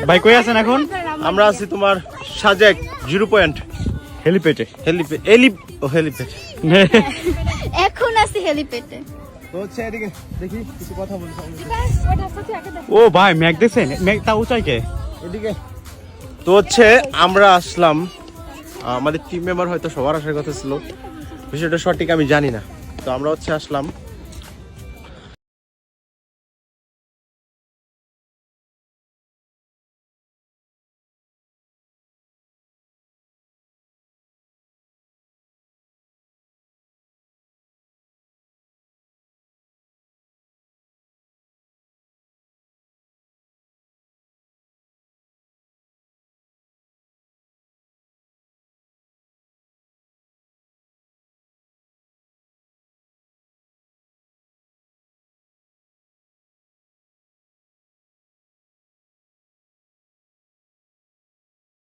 ভাই কই আছেন এখন? আমরা আছি তোমার সাজেক 0 পয়েন্ট হেলিপ্যাডে। হেলিপ্যাড এখন আছি হেলিপ্যাডে। তো হচ্ছে এদিকে দেখি কিছু কথা বলছি ও ভাই ম্যাগ দেখছেন? ম্যাগ তা উঁচাই কে? এদিকে। তো হচ্ছে আমরা আসলাম, আমাদের টিম মেম্বার হয়তো সবার আসার কথা ছিল, বিষয়টা সঠিক আমি জানি না। তো আমরা হচ্ছে আসলাম